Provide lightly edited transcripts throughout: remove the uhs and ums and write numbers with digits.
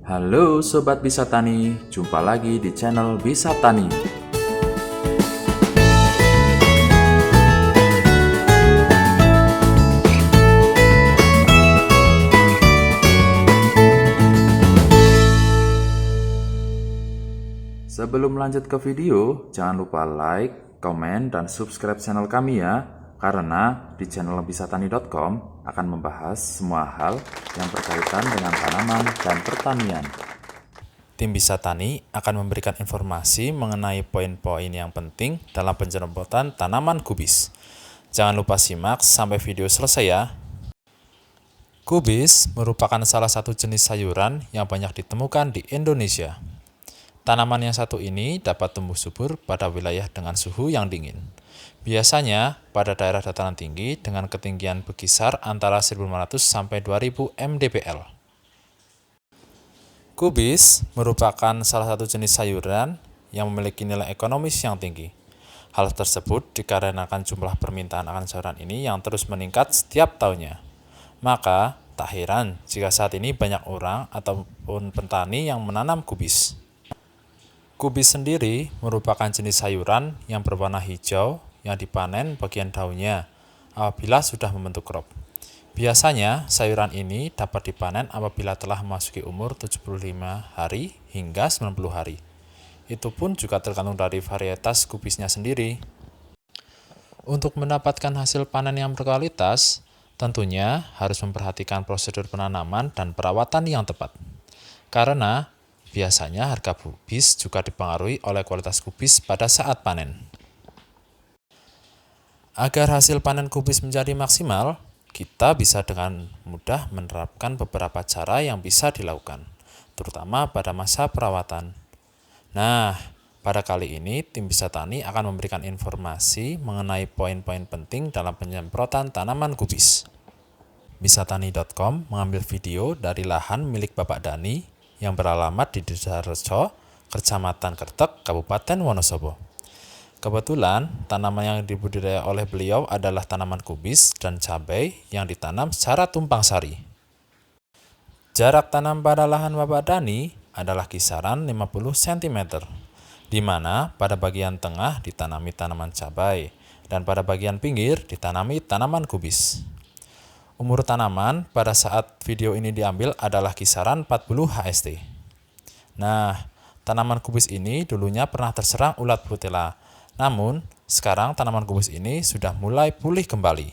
Halo Sobat Bisa Tani, jumpa lagi di channel Bisa Tani. Sebelum lanjut ke video, jangan lupa like, komen, dan subscribe channel kami ya. Karena di channel bisatani.com akan membahas semua hal yang berkaitan dengan tanaman dan pertanian. Tim Bisa Tani akan memberikan informasi mengenai poin-poin yang penting dalam penyerobotan tanaman kubis. Jangan lupa simak sampai video selesai ya. Kubis merupakan salah satu jenis sayuran yang banyak ditemukan di Indonesia. Tanaman yang satu ini dapat tumbuh subur pada wilayah dengan suhu yang dingin. Biasanya pada daerah dataran tinggi dengan ketinggian berkisar antara 1.500 sampai 2.000 mdpl. Kubis merupakan salah satu jenis sayuran yang memiliki nilai ekonomis yang tinggi. Hal tersebut dikarenakan jumlah permintaan akan sayuran ini yang terus meningkat setiap tahunnya. Maka, tak heran jika saat ini banyak orang ataupun petani yang menanam kubis. Kubis sendiri merupakan jenis sayuran yang berwarna hijau yang dipanen bagian daunnya apabila sudah membentuk crop. Biasanya sayuran ini dapat dipanen apabila telah memasuki umur 75 hari hingga 90 hari. Itu pun juga tergantung dari varietas kubisnya sendiri. Untuk mendapatkan hasil panen yang berkualitas, tentunya harus memperhatikan prosedur penanaman dan perawatan yang tepat. Karena biasanya harga kubis juga dipengaruhi oleh kualitas kubis pada saat panen. Agar hasil panen kubis menjadi maksimal, kita bisa dengan mudah menerapkan beberapa cara yang bisa dilakukan, terutama pada masa perawatan. Nah, pada kali ini tim Bisa Tani akan memberikan informasi mengenai poin-poin penting dalam penyemprotan tanaman kubis. Bisatani.com mengambil video dari lahan milik Bapak Dani yang beralamat di Desa Rejo, Kecamatan Kertek, Kabupaten Wonosobo. Kebetulan, tanaman yang dibudidaya oleh beliau adalah tanaman kubis dan cabai yang ditanam secara tumpang sari. Jarak tanam pada lahan Bapak Dani adalah kisaran 50 cm, di mana pada bagian tengah ditanami tanaman cabai dan pada bagian pinggir ditanami tanaman kubis. Umur tanaman pada saat video ini diambil adalah kisaran 40 HST. Nah, tanaman kubis ini dulunya pernah terserang ulat Brutella. Namun, sekarang tanaman kubis ini sudah mulai pulih kembali.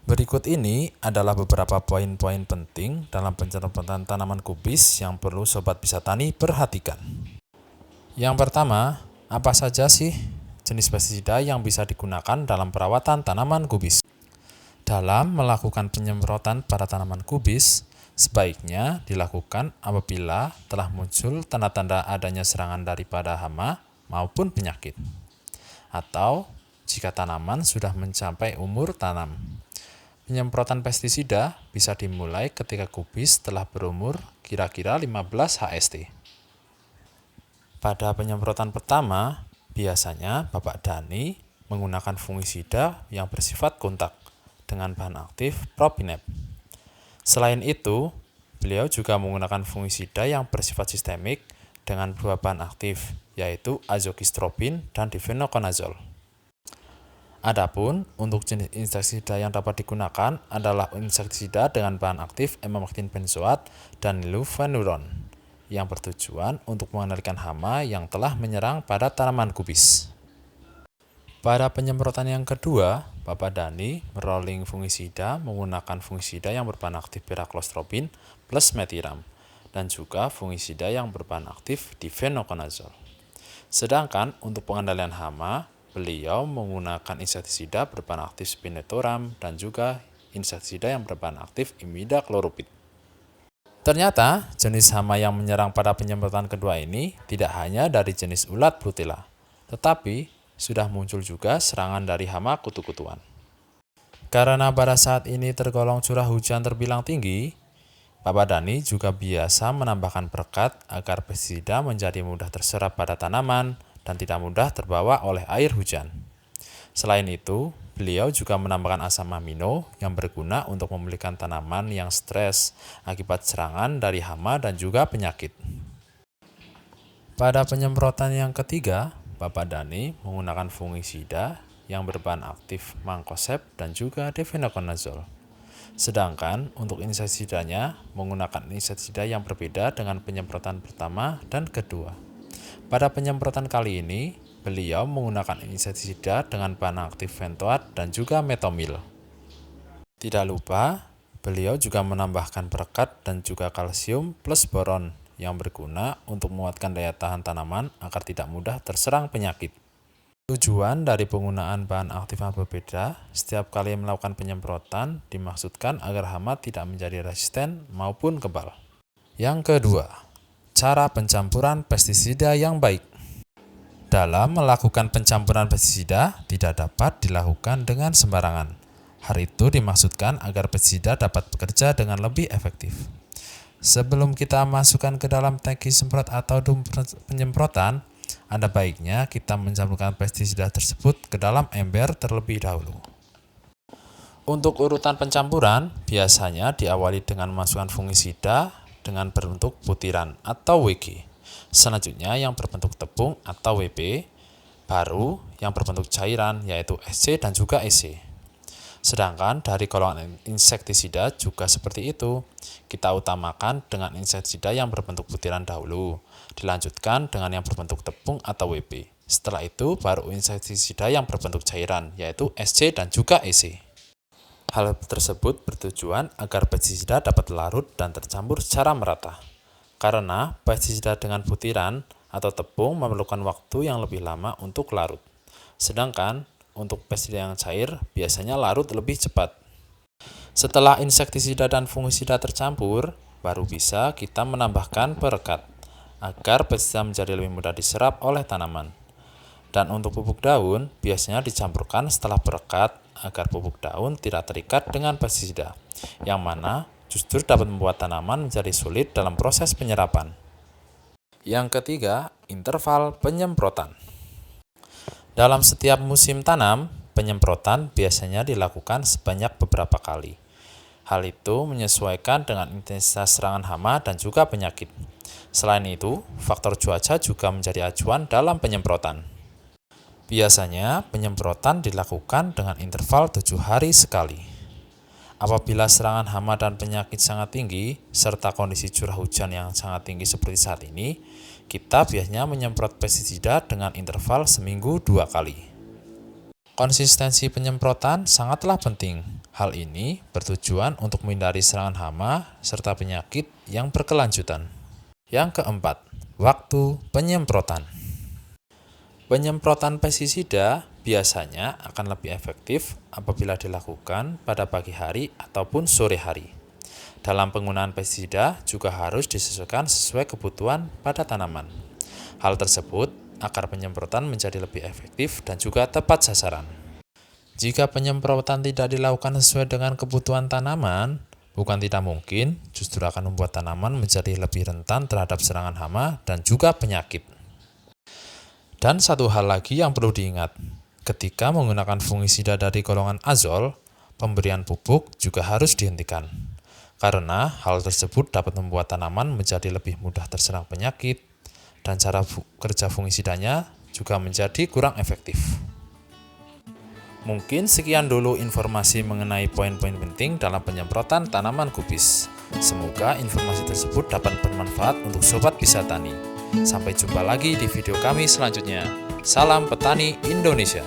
Berikut ini adalah beberapa poin-poin penting dalam penyerobotan tanaman kubis yang perlu Sobat Bisa Tani perhatikan. Yang pertama, apa saja sih jenis pestisida yang bisa digunakan dalam perawatan tanaman kubis? Dalam melakukan penyemprotan pada tanaman kubis, sebaiknya dilakukan apabila telah muncul tanda-tanda adanya serangan daripada hama maupun penyakit, atau jika tanaman sudah mencapai umur tanam. Penyemprotan pestisida bisa dimulai ketika kubis telah berumur kira-kira 15 HST. Pada penyemprotan pertama, biasanya Bapak Dani menggunakan fungisida yang bersifat kontak dengan bahan aktif propinep. Selain itu, beliau juga menggunakan fungisida yang bersifat sistemik dengan dua bahan aktif, yaitu azoxystrobin dan difenoconazole. Adapun untuk jenis insektisida yang dapat digunakan adalah insektisida dengan bahan aktif emamectin benzoat dan nilufenuron yang bertujuan untuk mengendalikan hama yang telah menyerang pada tanaman kubis. Pada penyemprotan yang kedua, Bapak Dani merolling fungisida menggunakan fungisida yang berbahan aktif piraklostropin plus metiram dan juga fungisida yang berbahan aktif difenoconazole. Sedangkan untuk pengendalian hama, beliau menggunakan insektisida berbahan aktif spinetoram dan juga insektisida yang berbahan aktif imidacloprid. Ternyata jenis hama yang menyerang pada penyemprotan kedua ini tidak hanya dari jenis ulat Brutella, tetapi sudah muncul juga serangan dari hama kutu-kutuan. Karena pada saat ini tergolong curah hujan terbilang tinggi, Bapak Dani juga biasa menambahkan perekat agar pestisida menjadi mudah terserap pada tanaman dan tidak mudah terbawa oleh air hujan. Selain itu, beliau juga menambahkan asam amino yang berguna untuk memulihkan tanaman yang stres akibat serangan dari hama dan juga penyakit. Pada penyemprotan yang ketiga, Bapak Dani menggunakan fungisida yang berbahan aktif mancozeb dan juga difenoconazole. Sedangkan untuk insektisidanya menggunakan insektisida yang berbeda dengan penyemprotan pertama dan kedua. Pada penyemprotan kali ini, beliau menggunakan insektisida dengan bahan aktif bentoat dan juga metomil. Tidak lupa, beliau juga menambahkan perekat dan juga kalsium plus boron yang berguna untuk menguatkan daya tahan tanaman agar tidak mudah terserang penyakit. Tujuan dari penggunaan bahan aktif yang berbeda setiap kali melakukan penyemprotan dimaksudkan agar hama tidak menjadi resisten maupun kebal. Yang kedua, cara pencampuran pestisida yang baik. Dalam melakukan pencampuran pestisida tidak dapat dilakukan dengan sembarangan. Hal itu dimaksudkan agar pestisida dapat bekerja dengan lebih efektif. Sebelum kita masukkan ke dalam tangki semprot atau dum penyemprotan, ada baiknya kita mencampurkan pestisida tersebut ke dalam ember terlebih dahulu. Untuk urutan pencampuran, biasanya diawali dengan memasukkan fungisida dengan berbentuk butiran atau WG. Selanjutnya yang berbentuk tepung atau WP, baru yang berbentuk cairan yaitu SC dan juga EC. Sedangkan dari golongan insektisida juga seperti itu. Kita utamakan dengan insektisida yang berbentuk butiran dahulu, dilanjutkan dengan yang berbentuk tepung atau WP. Setelah itu baru insektisida yang berbentuk cairan yaitu SC dan juga EC. Hal tersebut bertujuan agar pestisida dapat larut dan tercampur secara merata. Karena pestisida dengan butiran atau tepung memerlukan waktu yang lebih lama untuk larut. Sedangkan untuk pestisida yang cair biasanya larut lebih cepat. Setelah insektisida dan fungisida tercampur, baru bisa kita menambahkan perekat agar pestisida menjadi lebih mudah diserap oleh tanaman. Dan untuk pupuk daun biasanya dicampurkan setelah perekat agar pupuk daun tidak terikat dengan pestisida, yang mana justru dapat membuat tanaman menjadi sulit dalam proses penyerapan. Yang ketiga, interval penyemprotan. Dalam setiap musim tanam, penyemprotan biasanya dilakukan sebanyak beberapa kali. Hal itu menyesuaikan dengan intensitas serangan hama dan juga penyakit. Selain itu, faktor cuaca juga menjadi acuan dalam penyemprotan. Biasanya, penyemprotan dilakukan dengan interval 7 hari sekali. Apabila serangan hama dan penyakit sangat tinggi, serta kondisi curah hujan yang sangat tinggi seperti saat ini, kita biasanya menyemprot pestisida dengan interval seminggu 2 kali. Konsistensi penyemprotan sangatlah penting. Hal ini bertujuan untuk menghindari serangan hama serta penyakit yang berkelanjutan. Yang keempat, waktu penyemprotan. Penyemprotan pestisida biasanya akan lebih efektif apabila dilakukan pada pagi hari ataupun sore hari. Dalam penggunaan pestisida juga harus disesuaikan sesuai kebutuhan pada tanaman. Hal tersebut agar penyemprotan menjadi lebih efektif dan juga tepat sasaran. Jika penyemprotan tidak dilakukan sesuai dengan kebutuhan tanaman, bukan tidak mungkin justru akan membuat tanaman menjadi lebih rentan terhadap serangan hama dan juga penyakit. Dan satu hal lagi yang perlu diingat, ketika menggunakan fungisida dari golongan azol, pemberian pupuk juga harus dihentikan. Karena hal tersebut dapat membuat tanaman menjadi lebih mudah terserang penyakit dan cara kerja fungisidanya juga menjadi kurang efektif. Mungkin sekian dulu informasi mengenai poin-poin penting dalam penyemprotan tanaman kubis. Semoga informasi tersebut dapat bermanfaat untuk Sobat Bisa Tani. Sampai jumpa lagi di video kami selanjutnya. Salam Petani Indonesia.